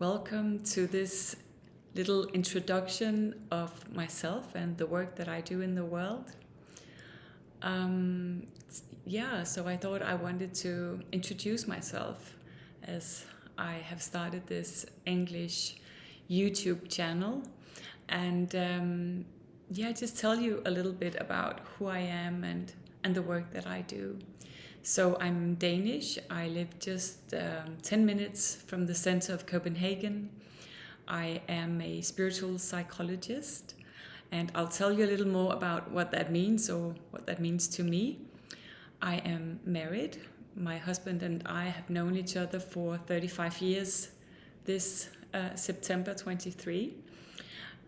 Welcome to this little introduction of myself and the work that I do in the world. So I thought I wanted to introduce myself as I have started this English YouTube channel and just tell you a little bit about who I am and the work that I do. So I'm Danish. I live just 10 minutes from the center of Copenhagen. I am a spiritual psychologist, and I'll tell you a little more about what that means or what that means to me. I am married. My husband and I have known each other for 35 years this September 23.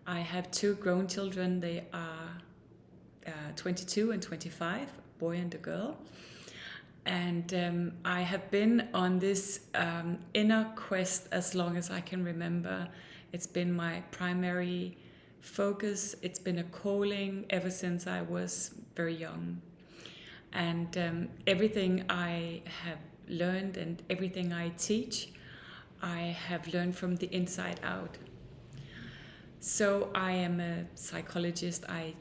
I have two grown children. They are 22 and 25, a boy and a girl. And I have been on this inner quest as long as I can remember. It's been my primary focus. It's been a calling ever since I was very young. And everything I have learned and everything I teach, I have learned from the inside out. So I am a psychologist. I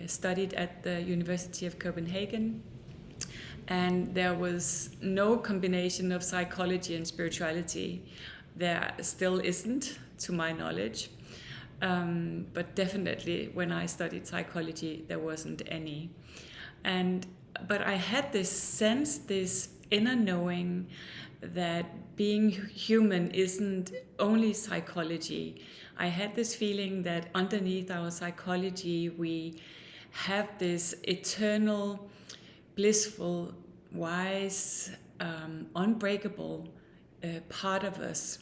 studied at the University of Copenhagen. And there was no combination of psychology and spirituality. There still isn't, to my knowledge. But definitely when I studied psychology, there wasn't any. But I had this sense, this inner knowing that being human isn't only psychology. I had this feeling that underneath our psychology, we have this eternal, blissful, wise, unbreakable part of us,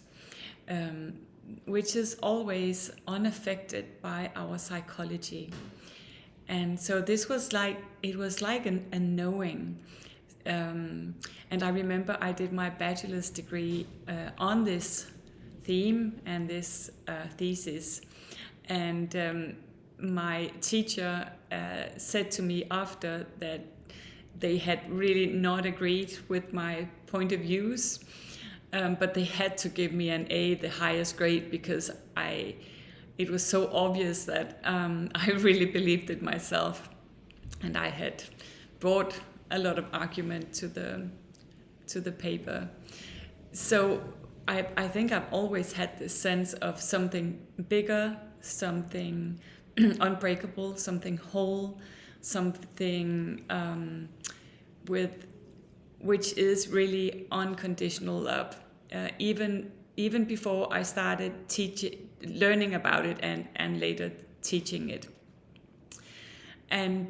which is always unaffected by our psychology. And so this was like, it was like a knowing. And I remember I did my bachelor's degree on this theme and this thesis. And my teacher said to me after that they had really not agreed with my point of views, but they had to give me an A, the highest grade, because it was so obvious that I really believed it myself, and I had brought a lot of argument to the paper. So I think I've always had this sense of something bigger, something unbreakable, something whole, something which is really unconditional love. Even before I started learning about it and later teaching it. And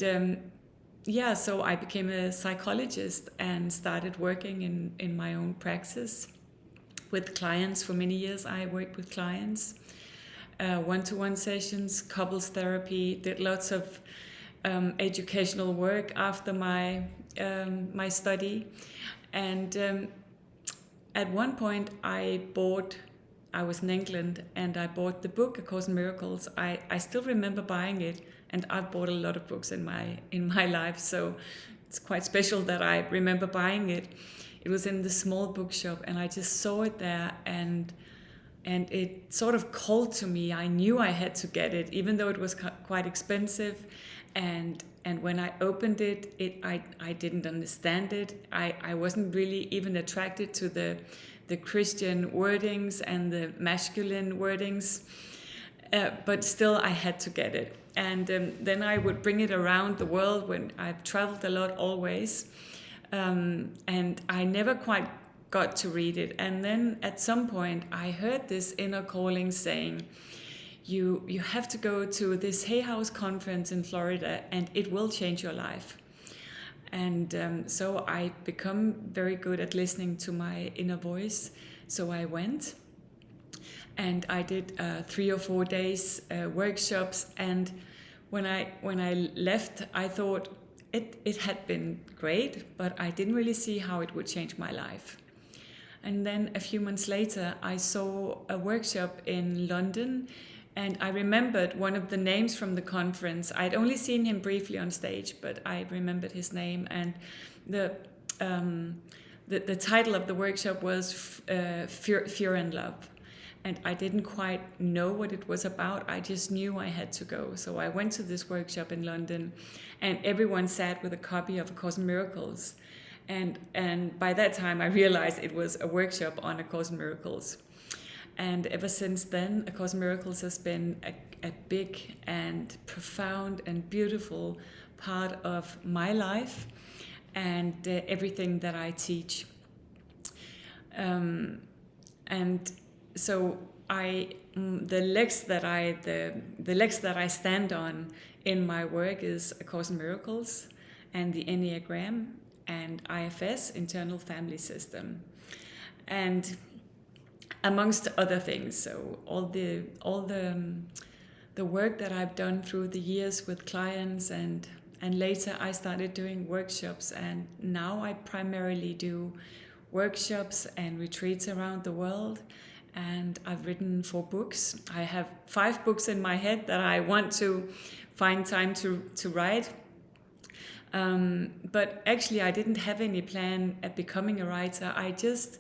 so I became a psychologist and started working in my own praxis with clients. For many years I worked with clients, one-to-one sessions, couples therapy, did lots of educational work after my study. And at one point I was in England and I bought the book A Course in Miracles. I still remember buying it, and I've bought a lot of books in my life, so it's quite special that I remember buying it. It was in the small bookshop and I just saw it there, and it sort of called to me. I knew I had to get it, even though it was quite expensive. And when I opened it, I didn't understand it. I wasn't really even attracted to the Christian wordings and the masculine wordings, but still I had to get it. And then I would bring it around the world when I've traveled a lot always, and I never quite got to read it. And then at some point I heard this inner calling saying, you have to go to this Hay House conference in Florida and it will change your life. And so I become very good at listening to my inner voice. So I went and I did 3 or 4 days workshops. And when I left, I thought it had been great, but I didn't really see how it would change my life. And then a few months later, I saw a workshop in London. And I remembered one of the names from the conference. I'd only seen him briefly on stage, but I remembered his name. And the title of the workshop was Fear and Love. and I didn't quite know what it was about. I just knew I had to go. So I went to this workshop in London, and everyone sat with a copy of A Course in Miracles. And by that time, I realized it was a workshop on A Course in Miracles. And ever since then, A Course in Miracles has been a big and profound and beautiful part of my life and everything that I teach. And so the legs that I stand on in my work is A Course in Miracles and the Enneagram and IFS, Internal Family System, and amongst other things. So all the work that I've done through the years with clients, and later I started doing workshops, and now I primarily do workshops and retreats around the world. And I've written 4 books. I have 5 books in my head that I want to find time to write. But actually I didn't have any plan at becoming a writer. I just,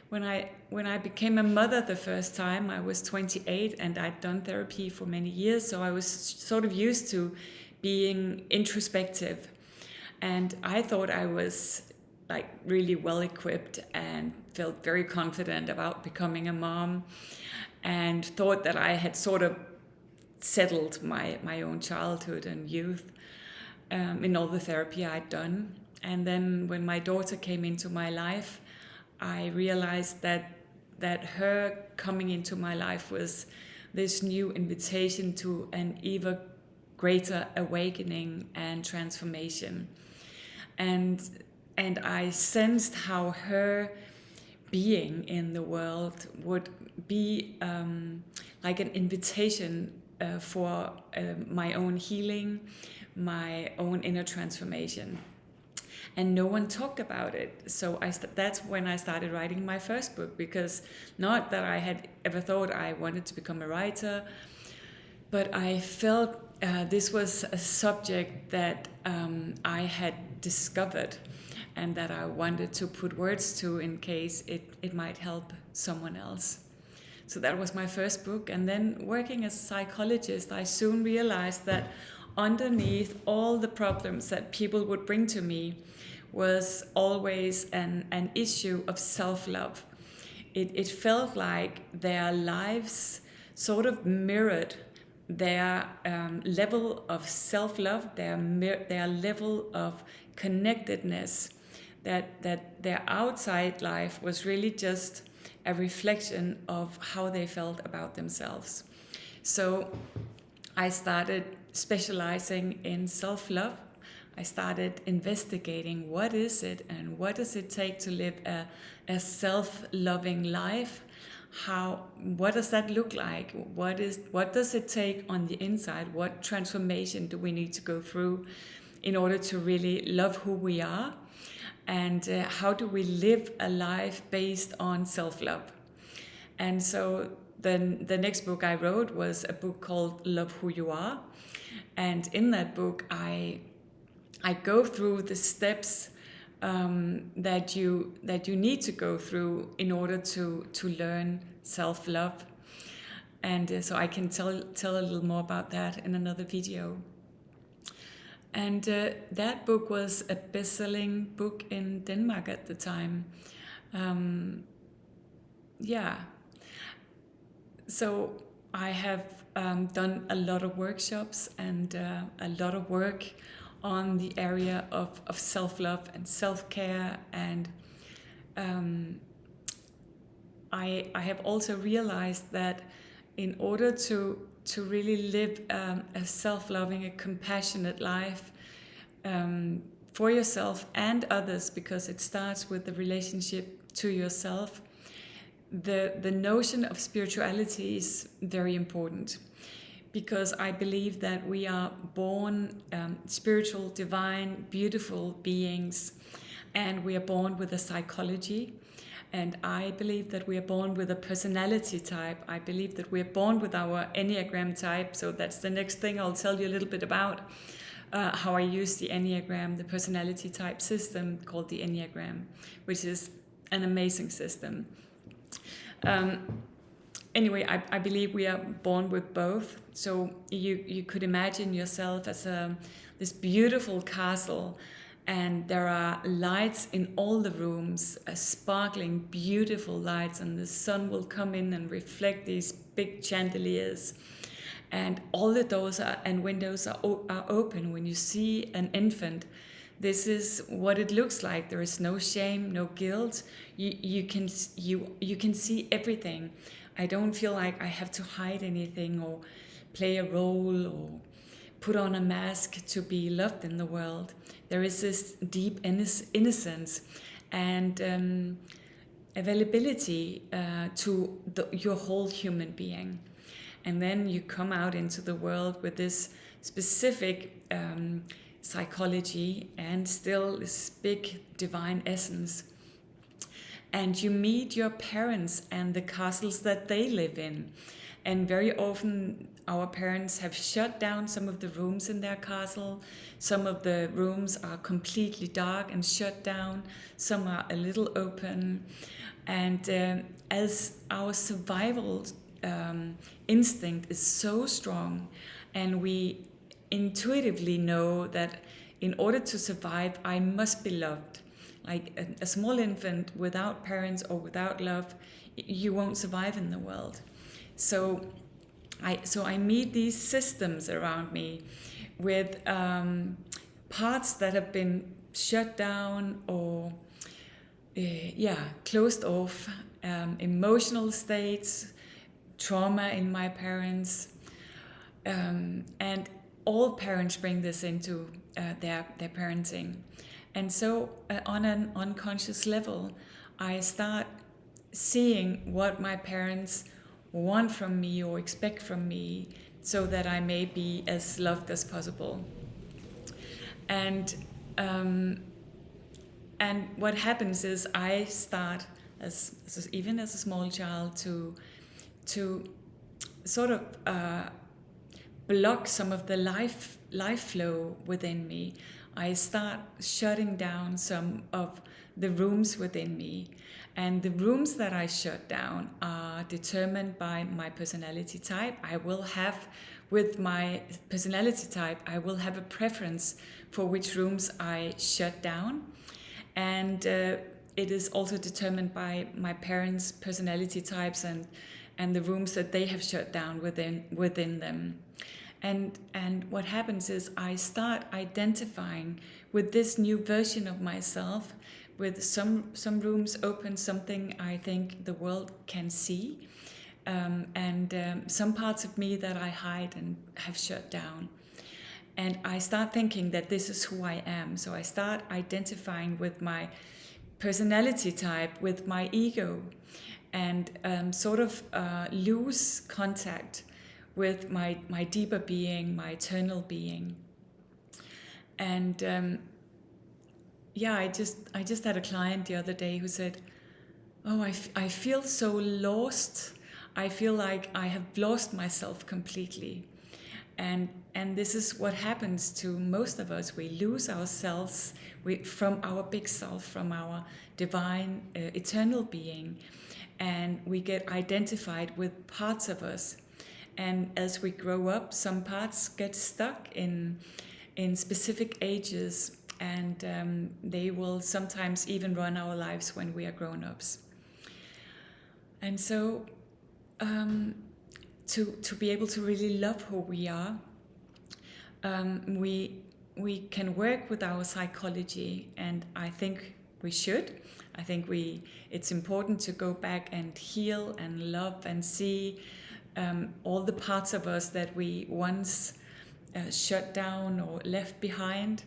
when I became a mother the first time, I was 28 and I'd done therapy for many years. So I was sort of used to being introspective. And I thought I was like really well equipped and felt very confident about becoming a mom, and thought that I had sort of settled my own childhood and youth in all the therapy I'd done. And then when my daughter came into my life, I realized that her coming into my life was this new invitation to an even greater awakening and transformation. And I sensed how her being in the world would be like an invitation for my own healing, my own inner transformation. And no one talked about it. So that's when I started writing my first book, because not that I had ever thought I wanted to become a writer, but I felt this was a subject that I had discovered and that I wanted to put words to in case it might help someone else. So that was my first book. And then working as a psychologist, I soon realized that underneath all the problems that people would bring to me was always an issue of self-love. It felt like their lives sort of mirrored their level of self-love, their level of connectedness, that their outside life was really just a reflection of how they felt about themselves. So I started specializing in self-love. I started investigating what is it and what does it take to live a self-loving life. What does that look like? What does it take on the inside? What transformation do we need to go through in order to really love who we are? And how do we live a life based on self-love? And so then the next book I wrote was a book called Love Who You Are. And in that book, I go through the steps that you need to go through in order to learn self-love. And so I can tell a little more about that in another video. And that book was a best-selling book in Denmark at the time. So I have done a lot of workshops and a lot of work on the area of self-love and self-care. And I have also realized that in order to really live a self-loving, a compassionate life for yourself and others, because it starts with the relationship to yourself, the notion of spirituality is very important, because I believe that we are born spiritual, divine, beautiful beings, and we are born with a psychology. And I believe that we are born with a personality type. I believe that we are born with our Enneagram type. So that's the next thing I'll tell you a little bit about, how I use the Enneagram, the personality type system called the Enneagram, which is an amazing system. In anyway, I believe we are born with both. So you could imagine yourself as this beautiful castle, and there are lights in all the rooms, sparkling, beautiful lights, and the sun will come in and reflect these big chandeliers. And all the doors and windows are open. When you see an infant, this is what it looks like. There is no shame, no guilt. You can see everything. I don't feel like I have to hide anything or play a role or put on a mask to be loved in the world. There is this deep innocence and availability to your whole human being. And then you come out into the world with this specific psychology and still this big divine essence. And you meet your parents and the castles that they live in. And very often our parents have shut down some of the rooms in their castle. Some of the rooms are completely dark and shut down. Some are a little open. And as our survival instinct is so strong, and we intuitively know that in order to survive, I must be loved. Like a small infant without parents or without love, you won't survive in the world. So I meet these systems around me with parts that have been shut down or closed off, emotional states, trauma in my parents, and all parents bring this into their parenting. And so on an unconscious level, I start seeing what my parents want from me or expect from me so that I may be as loved as possible. And what happens is I start, even as a small child, to sort of block some of the life flow within me. I start shutting down some of the rooms within me. And the rooms that I shut down are determined by my personality type. With my personality type, I will have a preference for which rooms I shut down. And it is also determined by my parents' personality types and the rooms that they have shut down within them. And what happens is I start identifying with this new version of myself, with some rooms open, something I think the world can see, and some parts of me that I hide and have shut down. And I start thinking that this is who I am. So I start identifying with my personality type, with my ego, and sort of lose contact with my deeper being, my eternal being. And I just had a client the other day who said, "Oh, I feel so lost. I feel like I have lost myself completely." And this is what happens to most of us. We lose ourselves from our big self, from our divine, eternal being, and we get identified with parts of us. And as we grow up, some parts get stuck in specific ages, and they will sometimes even run our lives when we are grown-ups. And so to be able to really love who we are, we can work with our psychology, and I think we should. I think it's important to go back and heal and love and see all the parts of us that we once shut down or left behind,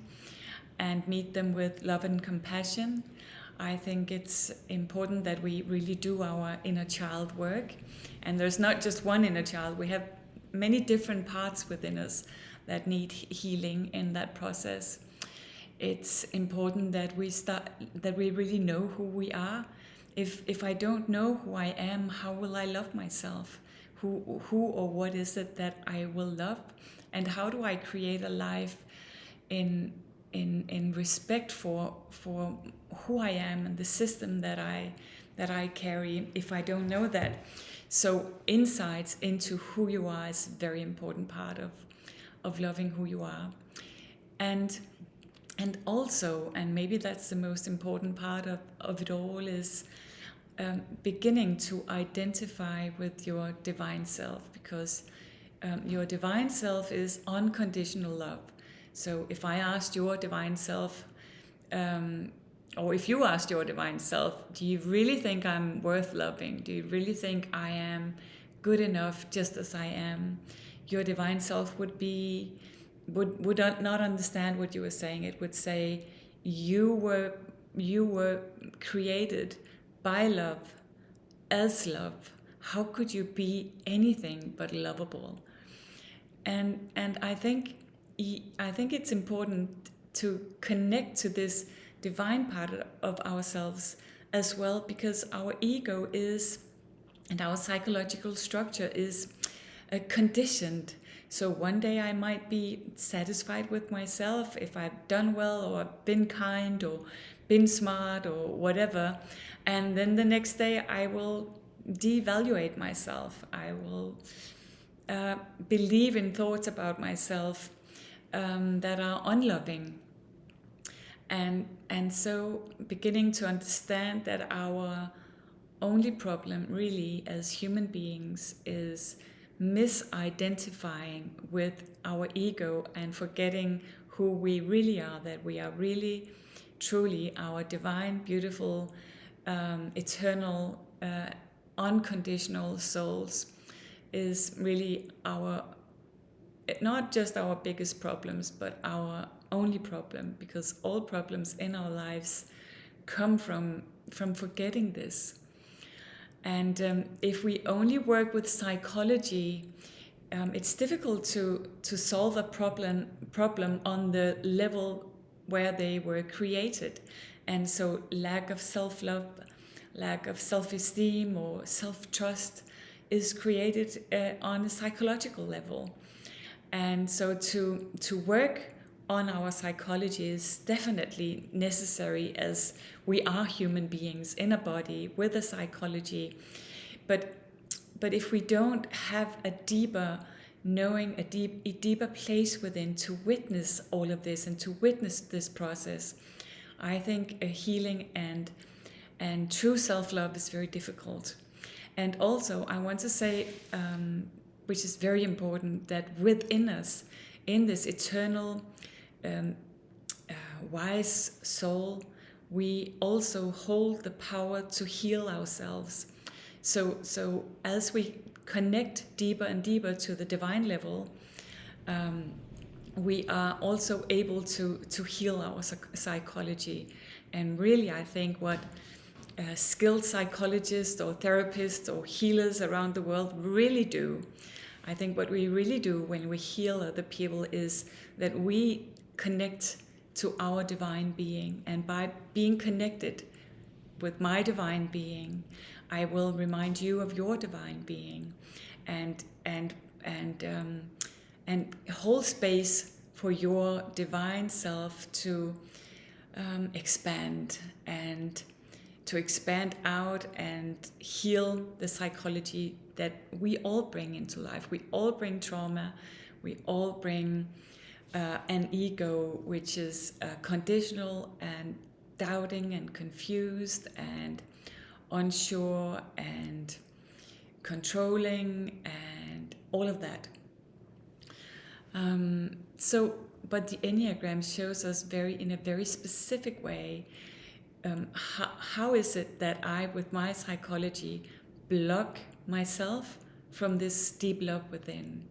and meet them with love and compassion. I think it's important that we really do our inner child work. And there's not just one inner child. We have many different parts within us that need healing in that process. It's important that we really know who we are. If I don't know who I am, how will I love myself? Who or what is it that I will love? And how do I create a life in respect for who I am and the system that I carry if I don't know that? So insights into who you are is a very important part of loving who you are. And also, and maybe that's the most important part of it all, is beginning to identify with your divine self, because your divine self is unconditional love. So if I asked your divine self, or if you asked your divine self, do you really think I'm worth loving? Do you really think I am good enough just as I am? Your divine self would not understand what you were saying. It would say, you were created by love, as love. How could you be anything but lovable? And I think it's important to connect to this divine part of ourselves as well, because our ego is, and our psychological structure is conditioned. So one day I might be satisfied with myself if I've done well, or I've been kind, or been smart, or whatever, and then the next day I will devaluate myself. I will believe in thoughts about myself that are unloving. And so beginning to understand that our only problem really as human beings is misidentifying with our ego and forgetting who we really are, that we are really, truly our divine, beautiful, eternal, unconditional souls, is really our, not just our biggest problems, but our only problem, because all problems in our lives come from forgetting this. And if we only work with psychology, it's difficult to solve a problem on the level where they were created. And so lack of self-love, lack of self-esteem or self-trust is created on a psychological level. And so to work on our psychology is definitely necessary, as we are human beings in a body with a psychology. But if we don't have a deeper knowing, a deeper place within to witness all of this and to witness this process, I think a healing and true self-love is very difficult. And also I want to say, which is very important, that within us, in this eternal wise soul, we also hold the power to heal ourselves. So as we connect deeper and deeper to the divine level, we are also able to heal our psychology. And really, I think what skilled psychologists or therapists or healers around the world really do, I think what we really do when we heal other people is that we connect to our divine being. And by being connected with my divine being, I will remind you of your divine being, and hold space for your divine self to expand, and to expand out and heal the psychology that we all bring into life. We all bring trauma. We all bring an ego which is conditional and doubting and confused and unsure and controlling and all of that. But the Enneagram shows us in a very specific way, how is it that I, with my psychology, block myself from this deep love within.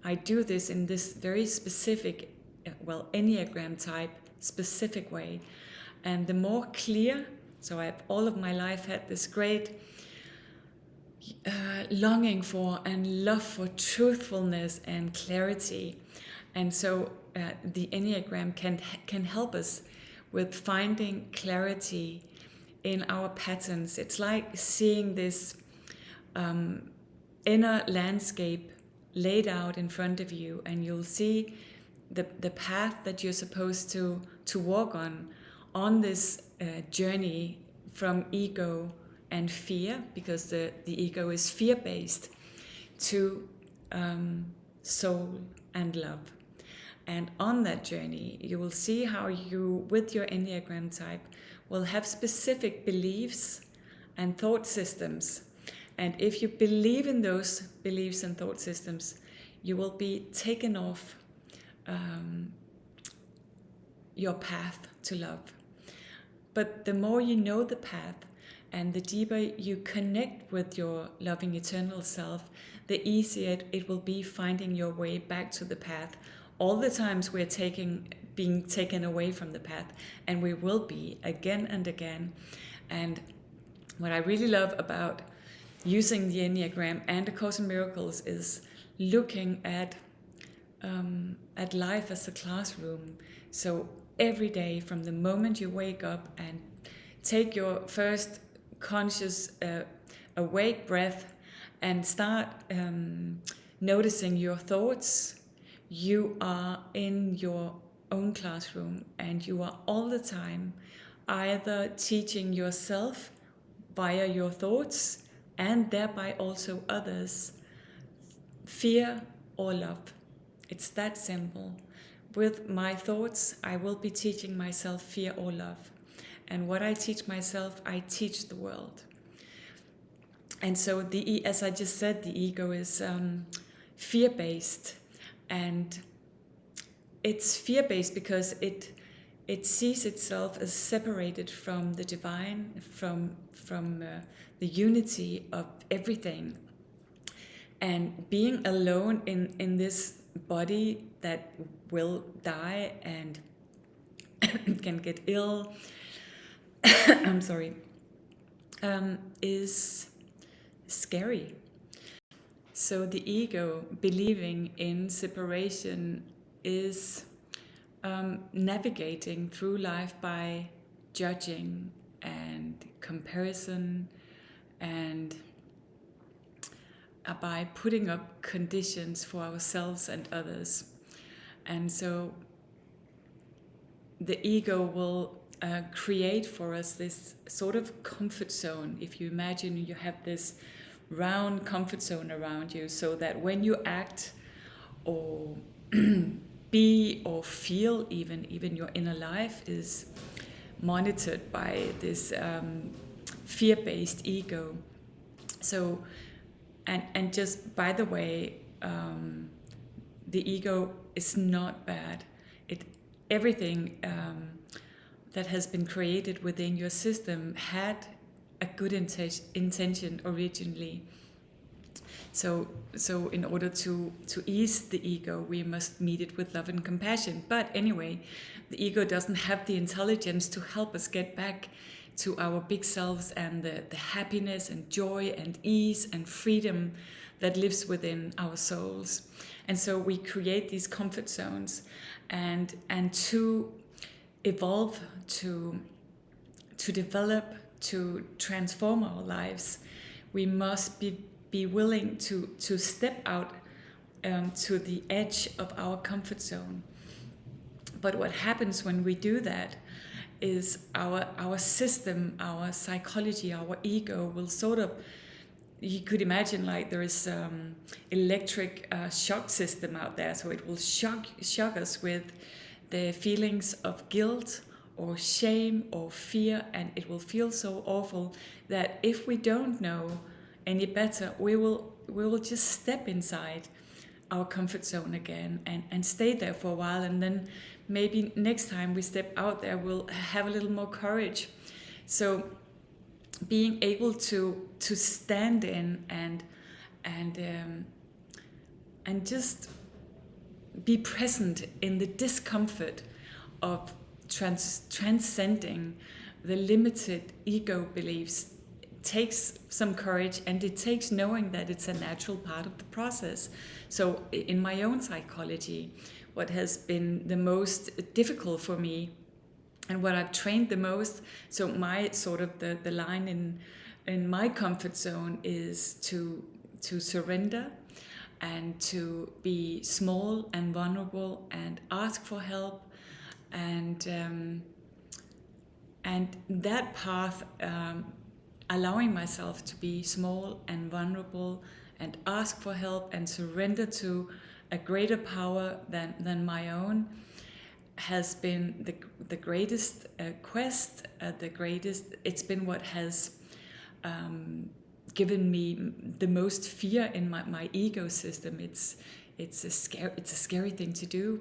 I do this in this very specific, Enneagram type specific way. And the more clear, so I've all of my life had this great longing for and love for truthfulness and clarity. And so the Enneagram can help us with finding clarity in our patterns. It's like seeing this inner landscape laid out in front of you, and you'll see the path that you're supposed to walk on this journey from ego and fear, because the ego is fear-based, to soul and love. And on that journey, you will see how you, with your Enneagram type, will have specific beliefs and thought systems. And if you believe in those beliefs and thought systems, you will be taken off your path to love. But the more you know the path, and the deeper you connect with your loving eternal self, the easier it will be finding your way back to the path. All the times we're being taken away from the path, and we will be again and again. And what I really love about using the Enneagram and A Course in Miracles is looking at life as a classroom. So every day, from the moment you wake up and take your first conscious awake breath and start noticing your thoughts, you are in your own classroom, and you are all the time either teaching yourself via your thoughts and thereby also others fear or love. It's that simple. With my thoughts, I will be teaching myself fear or love. And what I teach myself, I teach the world. And so, as I just said, the ego is fear-based. And it's fear-based because it sees itself as separated from the divine, from the unity of everything. And being alone in this body that will die and can get ill, I'm sorry, is scary. So the ego, believing in separation, is navigating through life by judging and comparison, and by putting up conditions for ourselves and others. And so the ego will create for us this sort of comfort zone. If you imagine you have this round comfort zone around you, so that when you act or be or feel, even your inner life is monitored by this fear-based ego. So, and just by the way, the ego is not bad. Everything that has been created within your system had a good intention originally. So in order to ease the ego, we must meet it with love and compassion. But anyway, the ego doesn't have the intelligence to help us get back to our big selves and the happiness and joy and ease and freedom that lives within our souls. And so we create these comfort zones, and to evolve, to develop, to transform our lives, we must be willing to step out to the edge of our comfort zone. But what happens when we do that is our system, our psychology, our ego will sort of, you could imagine like there is electric shock system out there, so it will shock us with the feelings of guilt or shame or fear, and it will feel so awful that if we don't know any better, we will just step inside our comfort zone again and stay there for a while, and then maybe next time we step out there we'll have a little more courage. So being able to stand in and just be present in the discomfort of transcending the limited ego beliefs takes some courage, and it takes knowing that it's a natural part of the process. So in my own psychology, what has been the most difficult for me and what I've trained the most, so my sort of the line in my comfort zone is to surrender and to be small and vulnerable and ask for help, and that path allowing myself to be small and vulnerable and ask for help and surrender to a greater power than my own has been the greatest quest, it's been what has given me the most fear in my ego system. It's a scary thing to do,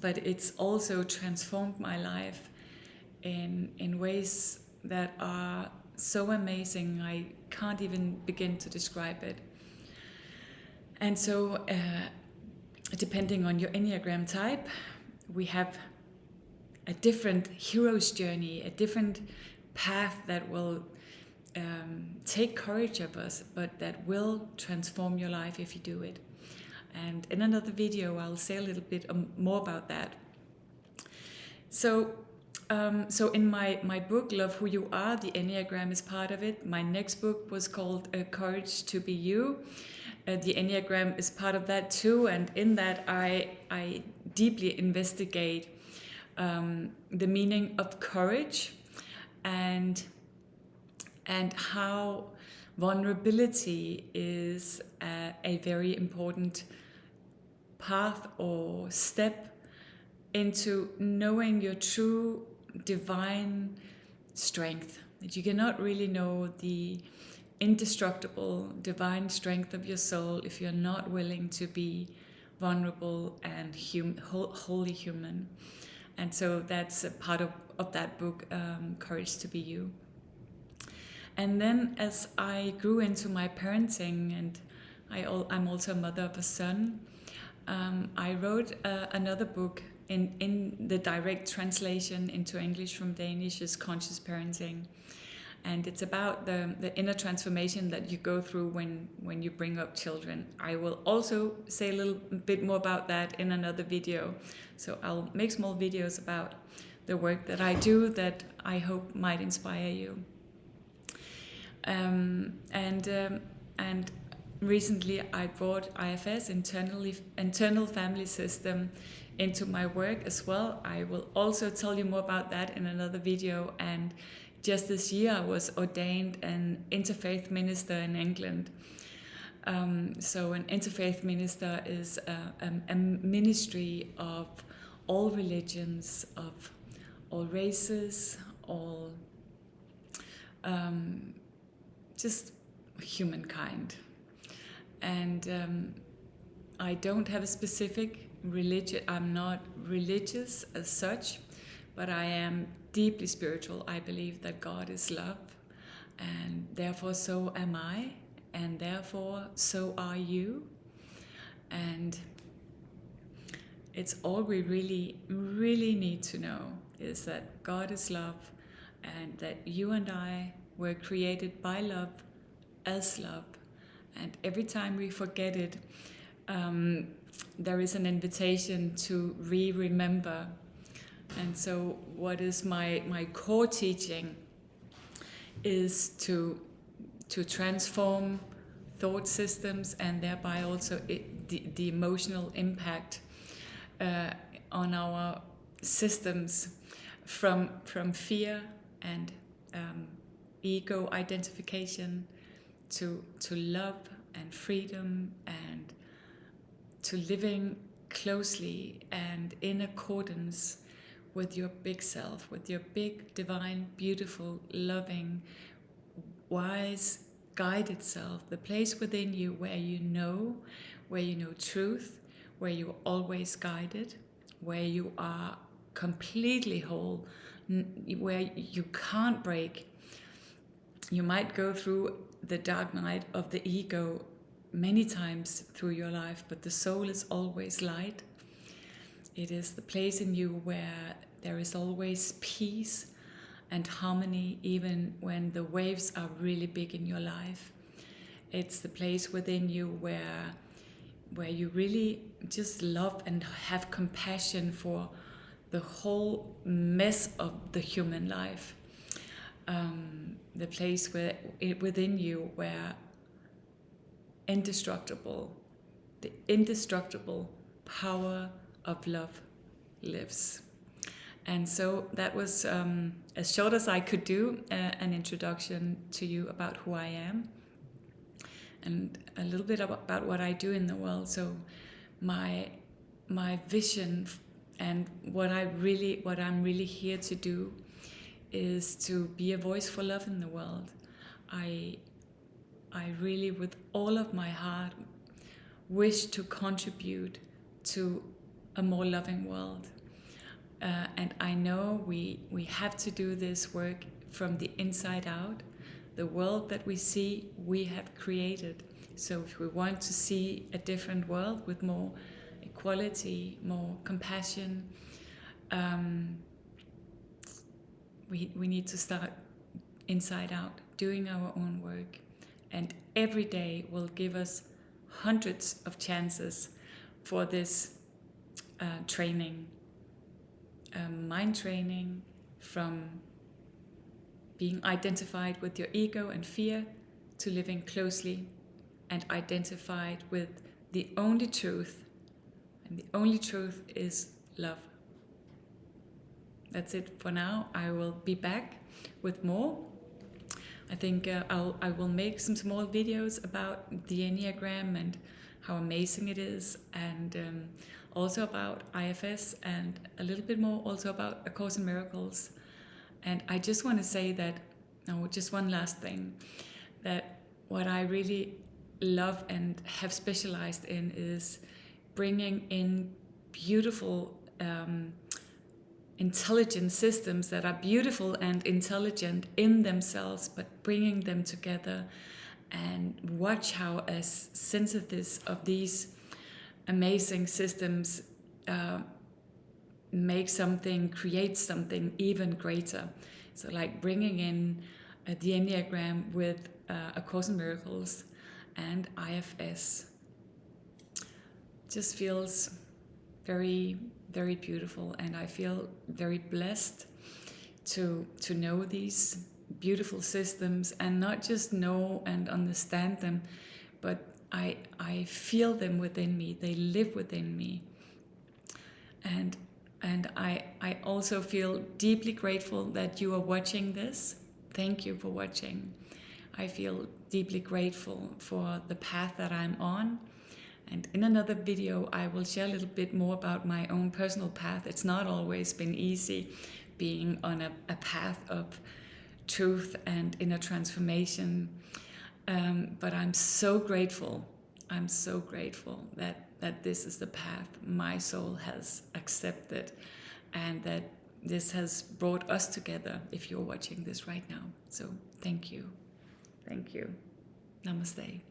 but it's also transformed my life in ways that are so amazing I can't even begin to describe it. And so depending on your Enneagram type, we have a different hero's journey, a different path that will take courage of us, but that will transform your life if you do it. And in another video, I'll say a little bit more about that. So in my book, Love Who You Are, the Enneagram is part of it. My next book was called Courage to Be You. The Enneagram is part of that too, and in that I deeply investigate the meaning of courage and how vulnerability is a very important path or step into knowing your true divine strength. That you cannot really know the indestructible divine strength of your soul if you're not willing to be vulnerable and wholly human. And so that's a part of that book, Courage to Be You. And then as I grew into my parenting, and I'm also a mother of a son, I wrote another book in the direct translation into English from Danish is Conscious Parenting. And it's about the inner transformation that you go through when you bring up children. I will also say a little bit more about that in another video. So I'll make small videos about the work that I do that I hope might inspire you. And recently I brought IFS, internal family system, into my work as well. I will also tell you more about that in another video. And just this year I was ordained an interfaith minister in England. So an interfaith minister is a ministry of all religions, of all races, all just humankind. And I don't have a specific religion. I'm not religious as such, but I am deeply spiritual. I believe that God is love, and therefore so am I, and therefore so are you. And it's all we really, really need to know is that God is love, and that you and I were created by love, as love. And every time we forget it, there is an invitation to remember. And so what is my core teaching is to transform thought systems, and thereby also the emotional impact on our systems from fear and ego identification to love and freedom, and to living closely and in accordance with your big self, with your big, divine, beautiful, loving, wise, guided self, the place within you where you know truth, where you're always guided, where you are completely whole, where you can't break. You might go through the dark night of the ego many times through your life, but the soul is always light. It is the place in you where there is always peace and harmony, even when the waves are really big in your life. It's the place within you where you really just love and have compassion for the whole mess of the human life. The place within you where the indestructible power of love lives. And so that was as short as I could do, an introduction to you about who I am and a little bit about what I do in the world. So my vision and what I'm really here to do is to be a voice for love in the world. I really, with all of my heart, wish to contribute to a more loving world. And I know we have to do this work from the inside out. The world that we see, we have created. So if we want to see a different world with more equality, more compassion, we need to start inside out, doing our own work. And every day will give us hundreds of chances for this training. Mind training, from being identified with your ego and fear to living closely and identified with the only truth, and the only truth is love. That's it for now. I will be back with more. I think I will make some small videos about the Enneagram and how amazing it is, and also about IFS, and a little bit more also about A Course in Miracles. And I just want to say that, just one last thing, that what I really love and have specialized in is bringing in beautiful intelligent systems that are beautiful and intelligent in themselves, but bringing them together and watch how a synthesis of these amazing systems create something even greater. So like bringing in the Enneagram with A Course in Miracles and IFS just feels very, very beautiful, and I feel very blessed to know these beautiful systems, and not just know and understand them, but I feel them within me. They live within me, and I also feel deeply grateful that you are watching this. Thank you for watching. I feel deeply grateful for the path that I'm on. And in another video, I will share a little bit more about my own personal path. It's not always been easy being on a path of truth and inner transformation. But I'm so grateful. I'm so grateful that this is the path my soul has accepted, and that this has brought us together, if you're watching this right now. So thank you. Thank you. Namaste.